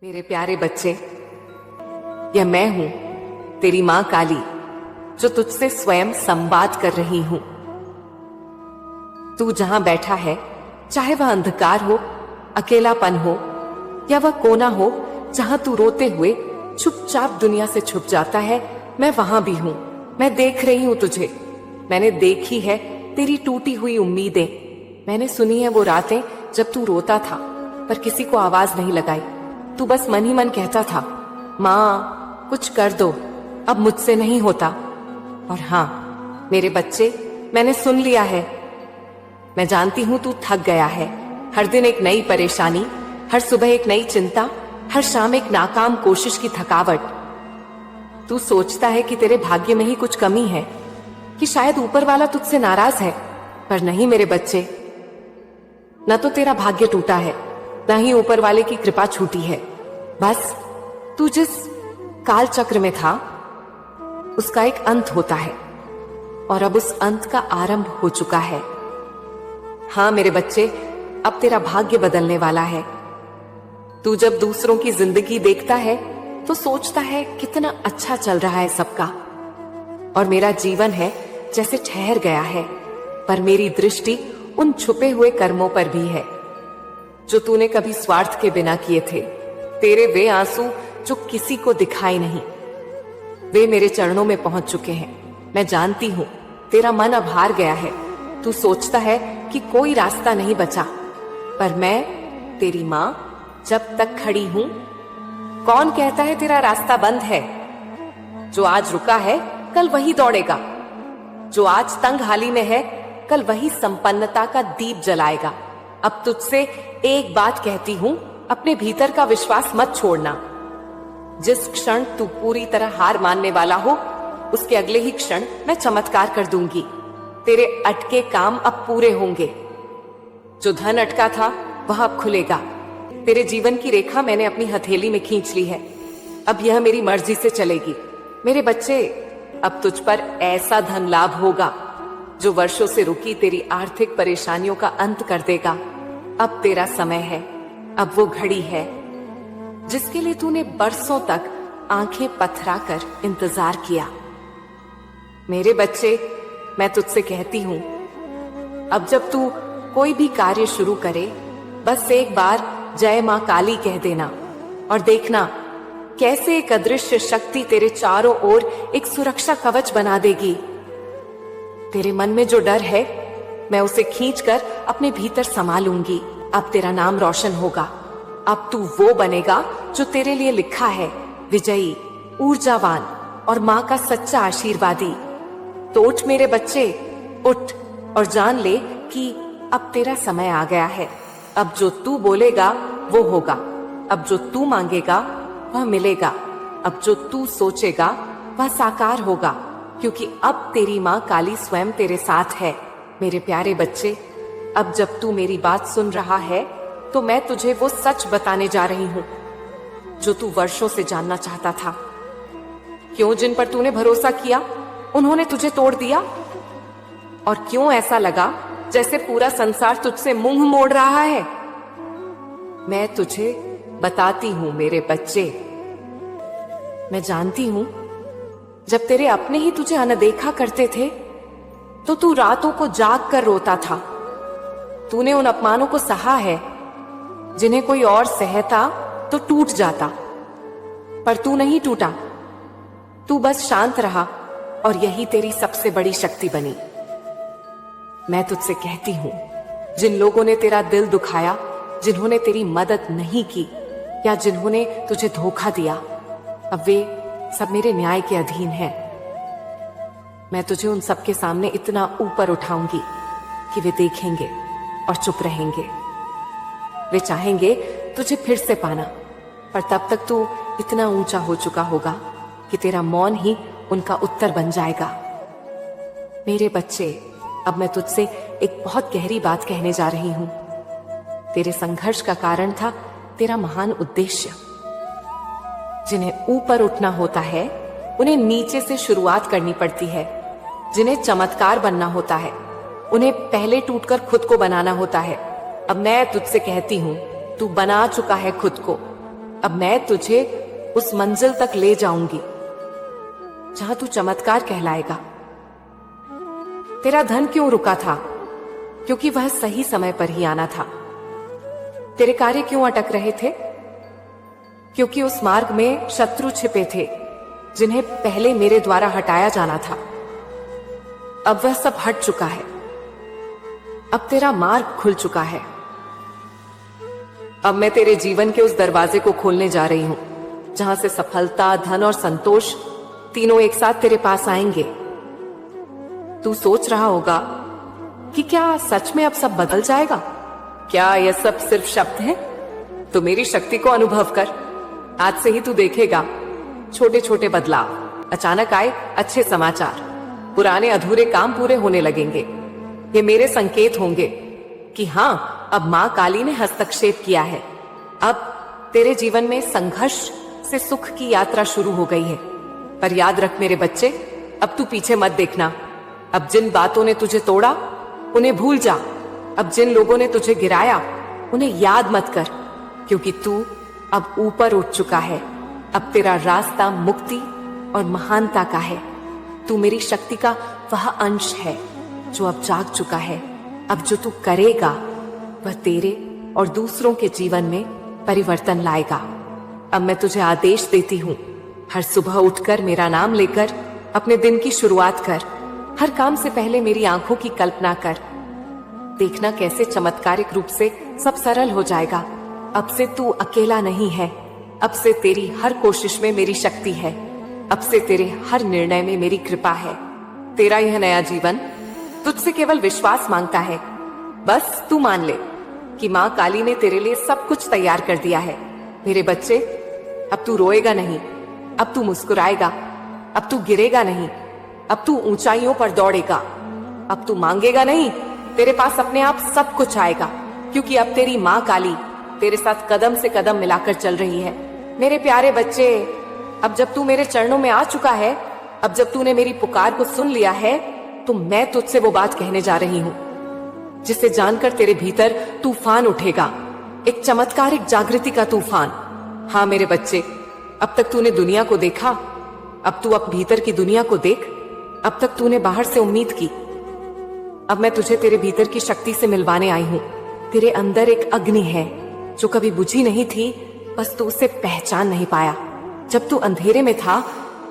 मेरे प्यारे बच्चे, यह मैं हूं, तेरी मां काली, जो तुझसे स्वयं संवाद कर रही हूं। तू जहां बैठा है, चाहे वह अंधकार हो, अकेलापन हो, या वह कोना हो जहां तू रोते हुए चुपचाप दुनिया से छुप जाता है, मैं वहां भी हूं। मैं देख रही हूं तुझे। मैंने देखी है तेरी टूटी हुई उम्मीदें। मैंने सुनी है वो रातें जब तू रोता था पर किसी को आवाज नहीं लगाई। तू बस मन ही मन कहता था, मां कुछ कर दो, अब मुझसे नहीं होता। और हाँ मेरे बच्चे, मैंने सुन लिया है। मैं जानती हूं तू थक गया है। हर दिन एक नई परेशानी, हर सुबह एक नई चिंता, हर शाम एक नाकाम कोशिश की थकावट। तू सोचता है कि तेरे भाग्य में ही कुछ कमी है, कि शायद ऊपर वाला तुझसे नाराज है। पर नहीं मेरे बच्चे, न तो तेरा भाग्य टूटा है, न ही ऊपर वाले की कृपा छूटी है। बस तू जिस काल चक्र में था उसका एक अंत होता है, और अब उस अंत का आरंभ हो चुका है। हाँ मेरे बच्चे, अब तेरा भाग्य बदलने वाला है। तू जब दूसरों की जिंदगी देखता है तो सोचता है कितना अच्छा चल रहा है सबका, और मेरा जीवन है जैसे ठहर गया है। पर मेरी दृष्टि उन छुपे हुए कर्मों पर भी है जो तूने कभी स्वार्थ के बिना किए थे। तेरे वे आंसू जो किसी को दिखाई नहीं, वे मेरे चरणों में पहुंच चुके हैं। मैं जानती हूं तेरा मन अब हार गया है। तू सोचता है कि कोई रास्ता नहीं बचा, पर मैं तेरी मां जब तक खड़ी हूं। कौन कहता है तेरा रास्ता बंद है? जो आज रुका है कल वही दौड़ेगा। जो आज तंग हाली में है कल वही संपन्नता का दीप जलाएगा। अब तुझसे एक बात कहती हूं, अपने भीतर का विश्वास मत छोड़ना। जिस क्षण तू पूरी तरह हार मानने वाला हो, उसके अगले ही क्षण मैं चमत्कार कर दूंगी। तेरे अटके काम अब पूरे होंगे। जो धन अटका था वह अब खुलेगा। तेरे जीवन की रेखा मैंने अपनी हथेली में खींच ली है। अब यह मेरी मर्जी से चलेगी। मेरे बच्चे, अब तुझ पर ऐसा धन लाभ होगा जो वर्षों से रुकी तेरी आर्थिक परेशानियों का अंत कर देगा। अब तेरा समय है, अब वो घड़ी है जिसके लिए तूने बरसों तक आंखें पथरा कर इंतजार किया। मेरे बच्चे, मैं तुझसे कहती हूं, अब जब तू कोई भी कार्य शुरू करे, बस एक बार जय मां काली कह देना, और देखना कैसे एक अदृश्य शक्ति तेरे चारों ओर एक सुरक्षा कवच बना देगी। तेरे मन में जो डर है, मैं उसे खींचकर अपने भीतर समा लूंगी। अब तेरा नाम रोशन होगा। अब तू वो बनेगा जो तेरे लिए लिखा है, विजयी, ऊर्जावान और मां का सच्चा आशीर्वादी। तो उठ मेरे बच्चे, उठ और जान ले कि अब तेरा समय आ गया है। अब जो तू बोलेगा वो होगा। अब जो तू मांगेगा वह मिलेगा। अब जो तू सोचेगा वह साकार होगा, क्योंकि अब तेरी मां काली स्वयं तेरे साथ है। मेरे प्यारे बच्चे, अब जब तू मेरी बात सुन रहा है तो मैं तुझे वो सच बताने जा रही हूं जो तू वर्षों से जानना चाहता था। क्यों जिन पर तूने भरोसा किया उन्होंने तुझे तोड़ दिया? और क्यों ऐसा लगा जैसे पूरा संसार तुझसे मुंह मोड़ रहा है? मैं तुझे बताती हूं मेरे बच्चे। मैं जानती हूं जब तेरे अपने ही तुझे अनदेखा करते थे तो तू रातों को जाग कर रोता था। तूने उन अपमानों को सहा है जिन्हें कोई और सहता तो टूट जाता, पर तू नहीं टूटा। तू बस शांत रहा, और यही तेरी सबसे बड़ी शक्ति बनी। मैं तुझसे कहती हूं, जिन लोगों ने तेरा दिल दुखाया, जिन्होंने तेरी मदद नहीं की, या जिन्होंने तुझे धोखा दिया, अब वे सब मेरे न्याय के अधीन हैं। मैं तुझे उन सबके सामने इतना ऊपर उठाऊंगी कि वे देखेंगे और चुप रहेंगे। वे चाहेंगे तुझे फिर से पाना, पर तब तक तू इतना ऊंचा हो चुका होगा कि तेरा मौन ही उनका उत्तर बन जाएगा। मेरे बच्चे, अब मैं तुझसे एक बहुत गहरी बात कहने जा रही हूं। तेरे संघर्ष का कारण था तेरा महान उद्देश्य। जिन्हें ऊपर उठना होता है उन्हें नीचे से शुरुआत करनी पड़ती है। जिन्हें चमत्कार बनना होता है उन्हें पहले टूटकर खुद को बनाना होता है। अब मैं तुझसे कहती हूं, तू बना चुका है खुद को। अब मैं तुझे उस मंजिल तक ले जाऊंगी जहां तू चमत्कार कहलाएगा। तेरा धन क्यों रुका था? क्योंकि वह सही समय पर ही आना था। तेरे कार्य क्यों अटक रहे थे? क्योंकि उस मार्ग में शत्रु छिपे थे जिन्हें पहले मेरे द्वारा हटाया जाना था। अब वह सब हट चुका है। अब तेरा मार्ग खुल चुका है। अब मैं तेरे जीवन के उस दरवाजे को खोलने जा रही हूं जहां से सफलता, धन और संतोष तीनों एक साथ तेरे पास आएंगे। तू सोच रहा होगा कि क्या सच में अब सब बदल जाएगा? क्या यह सब सिर्फ शब्द हैं? तो मेरी शक्ति को अनुभव कर। आज से ही तू देखेगा छोटे छोटे बदलाव। अचानक आए अच्छे समाचार, पुराने अधूरे काम पूरे होने लगेंगे। ये मेरे संकेत होंगे कि हां, अब मां काली ने हस्तक्षेप किया है। अब तेरे जीवन में संघर्ष से सुख की यात्रा शुरू हो गई है। पर याद रख मेरे बच्चे, अब तू पीछे मत देखना। अब जिन बातों ने तुझे तोड़ा उन्हें भूल जा। अब जिन लोगों ने तुझे गिराया उन्हें याद मत कर, क्योंकि तू अब ऊपर उठ चुका है। अब तेरा रास्ता मुक्ति और महानता का है। तू मेरी शक्ति का वह अंश है जो अब जाग चुका है। अब जो तू करेगा वह तेरे और दूसरों के जीवन में परिवर्तन लाएगा। अब मैं तुझे आदेश देती हूँ, हर सुबह उठकर मेरा नाम लेकर अपने दिन की शुरुआत कर। हर काम से पहले मेरी आंखों की कल्पना कर। देखना कैसे चमत्कारिक रूप से सब सरल हो जाएगा। अब से तू अकेला नहीं है। अब से तेरी हर कोशिश में मेरी शक्ति है। अब से तेरे हर निर्णय में मेरी कृपा है। तेरा यह नया जीवन तुझसे केवल विश्वास मांगता है। बस तू मान ले कि मां काली ने तेरे लिए सब कुछ तैयार कर दिया है। मेरे बच्चे, अब तू रोएगा नहीं, अब तू मुस्कुराएगा। अब तू गिरेगा नहीं, अब तू ऊंचाइयों पर दौड़ेगा। अब तू मांगेगा नहीं, तेरे पास अपने आप सब कुछ आएगा, क्योंकि अब तेरी मां काली तेरे साथ कदम से कदम मिलाकर चल रही है। मेरे प्यारे बच्चे, अब जब तू मेरे चरणों में आ चुका है, अब जब तूने मेरी पुकार को सुन लिया है, तो मैं तुझसे वो बात कहने जा रही हूं जिसे जानकर तेरे भीतर तूफान उठेगा, एक चमत्कारिक जागृति का तूफान। हाँ मेरे बच्चे, अब तक तूने दुनिया को देखा, अब तू अब भीतर की दुनिया को देख। अब तक तूने बाहर से उम्मीद की, अब मैं तुझे तेरे भीतर की शक्ति से मिलवाने आई हूं। तेरे अंदर एक अग्नि है जो कभी बुझी नहीं थी, बस तू उसे पहचान नहीं पाया। जब तू अंधेरे में था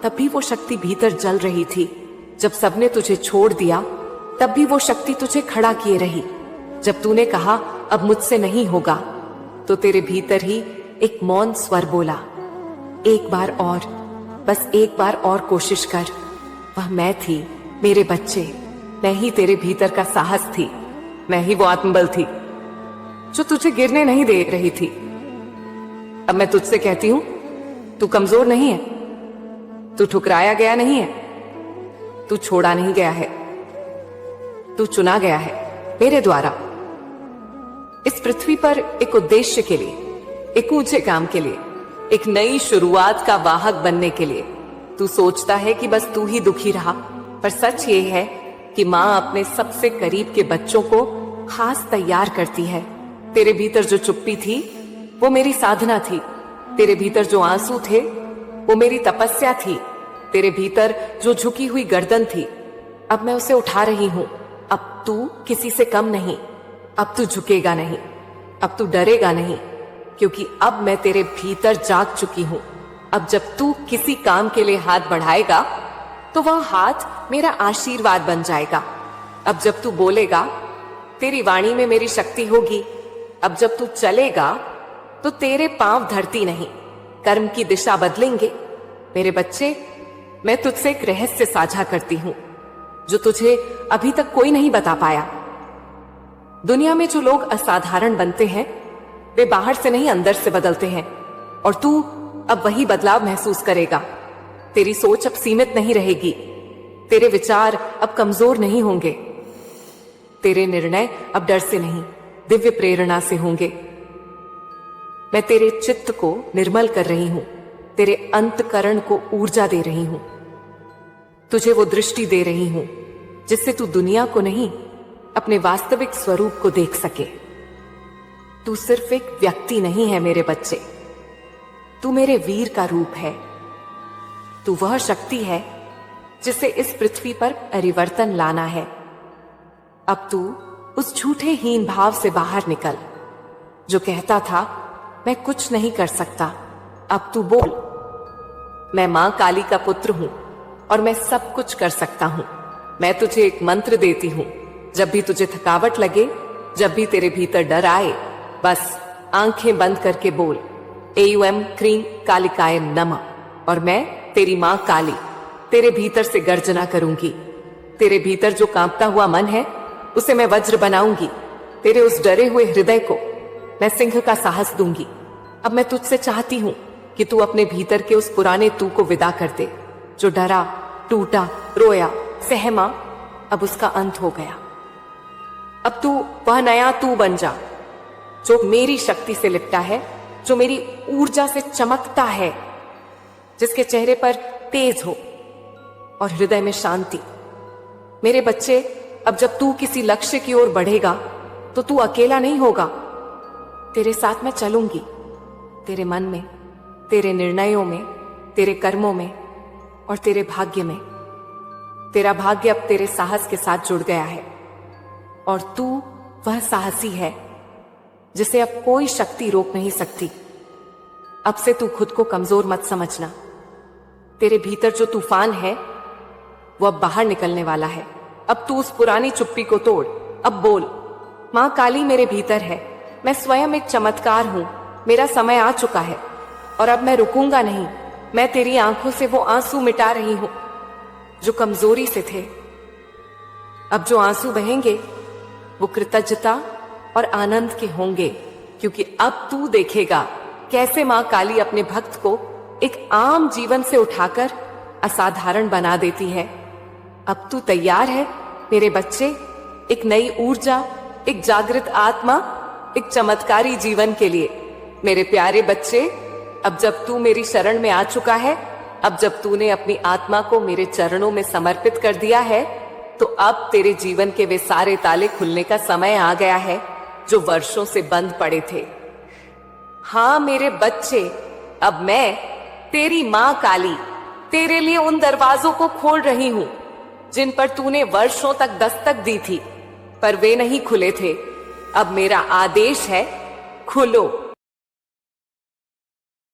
तब भी वो शक्ति भीतर जल रही थी। जब सबने तुझे छोड़ दिया तब भी वो शक्ति तुझे खड़ा किए रही। जब तूने कहा अब मुझसे नहीं होगा, तो तेरे भीतर ही एक मौन स्वर बोला, एक बार और, बस एक बार और कोशिश कर। वह मैं थी मेरे बच्चे, मैं ही तेरे भीतर का साहस थी, मैं ही वो आत्मबल थी जो तुझे गिरने नहीं दे रही थी। अब मैं तुझसे कहती हूं, तू कमजोर नहीं है, तू ठुकराया गया नहीं है, तू छोड़ा नहीं गया है, तू चुना गया है मेरे द्वारा। इस पृथ्वी पर एक उद्देश्य के लिए, एक ऊंचे काम के लिए, एक नई शुरुआत का वाहक बनने के लिए। तू सोचता है कि बस तू ही दुखी रहा, पर सच ये है कि मां अपने सबसे करीब के बच्चों को खास तैयार करती है। तेरे भीतर जो चुप्पी थी वो मेरी साधना थी। तेरे भीतर जो आंसू थे वो मेरी तपस्या थी। तेरे भीतर जो झुकी हुई गर्दन थी, अब मैं उसे उठा रही हूं। अब तू किसी से कम नहीं, अब तू झुकेगा नहीं, अब तू डरेगा नहीं, क्योंकि अब मैं तेरे भीतर जाग चुकी हूं। अब जब तू किसी काम के लिए हाथ बढ़ाएगा तो वह हाथ मेरा आशीर्वाद बन जाएगा। अब जब तू बोलेगा, तेरी वाणी में मेरी शक्ति होगी। अब जब तू चलेगा तो तेरे पांव धरती नहीं, कर्म की दिशा बदलेंगे। मेरे बच्चे, मैं तुझसे एक रहस्य साझा करती हूं जो तुझे अभी तक कोई नहीं बता पाया। दुनिया में जो लोग असाधारण बनते हैं वे बाहर से नहीं अंदर से बदलते हैं, और तू अब वही बदलाव महसूस करेगा। तेरी सोच अब सीमित नहीं रहेगी, तेरे विचार अब कमजोर नहीं होंगे, तेरे निर्णय अब डर से नहीं दिव्य प्रेरणा से होंगे। मैं तेरे चित्त को निर्मल कर रही हूं, तेरे अंतकरण को ऊर्जा दे रही हूं, तुझे वो दृष्टि दे रही हूं जिससे तू दुनिया को नहीं अपने वास्तविक स्वरूप को देख सके। तू सिर्फ एक व्यक्ति नहीं है मेरे बच्चे, मेरे वीर का रूप है। तू वह शक्ति है जिसे इस पृथ्वी पर परिवर्तन लाना है। अब तू उस झूठे हीन भाव से बाहर निकल जो कहता था मैं कुछ नहीं कर सकता। अब तू बोल, मैं मां काली का पुत्र हूं और मैं सब कुछ कर सकता हूं। मैं तुझे एक मंत्र देती हूं। जब भी तुझे थकावट लगे, जब भी तेरे भीतर डर आए, बस आंखें बंद करके बोल एयूएम क्रीम कालिकाय नमः और मैं तेरी मां काली तेरे भीतर से गर्जना करूंगी। तेरे भीतर जो कांपता हुआ मन है उसे मैं वज्र बनाऊंगी। तेरे उस डरे हुए हृदय को मैं सिंह का साहस दूंगी। अब मैं तुझसे चाहती हूं कि तू अपने भीतर के उस पुराने तू को विदा कर दे जो डरा, टूटा, रोया, सहमा। अब उसका अंत हो गया। अब तू वह नया तू बन जा जो मेरी शक्ति से लिपटा है, जो मेरी ऊर्जा से चमकता है, जिसके चेहरे पर तेज हो और हृदय में शांति। मेरे बच्चे, अब जब तू किसी लक्ष्य की ओर बढ़ेगा तो तू अकेला नहीं होगा। तेरे साथ मैं चलूंगी, तेरे मन में, तेरे निर्णयों में, तेरे कर्मों में और तेरे भाग्य में। तेरा भाग्य अब तेरे साहस के साथ जुड़ गया है और तू वह साहसी है जिसे अब कोई शक्ति रोक नहीं सकती। अब से तू खुद को कमजोर मत समझना। तेरे भीतर जो तूफान है वो अब बाहर निकलने वाला है। अब तू उस पुरानी चुप्पी को तोड़। अब बोल, मां काली मेरे भीतर है। मैं स्वयं एक चमत्कार हूं। मेरा समय आ चुका है और अब मैं रुकूंगा नहीं। मैं तेरी आंखों से वो आंसू मिटा रही हूं जो कमजोरी से थे। अब जो आंसू बहेंगे वो कृतज्ञता और आनंद के होंगे, क्योंकि अब तू देखेगा कैसे मां काली अपने भक्त को एक आम जीवन से उठाकर असाधारण बना देती है। अब तू तैयार है मेरे बच्चे, एक नई ऊर्जा, एक जागृत आत्मा, एक चमत्कारी जीवन के लिए। मेरे प्यारे बच्चे, अब जब तू मेरी शरण में आ चुका है, अब जब तूने अपनी आत्मा को मेरे चरणों में समर्पित कर दिया है, तो अब तेरे जीवन के वे सारे ताले खुलने का समय आ गया है जो वर्षों से बंद पड़े थे। हाँ मेरे बच्चे, अब मैं तेरी मां काली तेरे लिए उन दरवाजों को खोल रही हूं जिन पर तूने वर्षों तक दस्तक दी थी पर वे नहीं खुले थे। अब मेरा आदेश है, खुलो।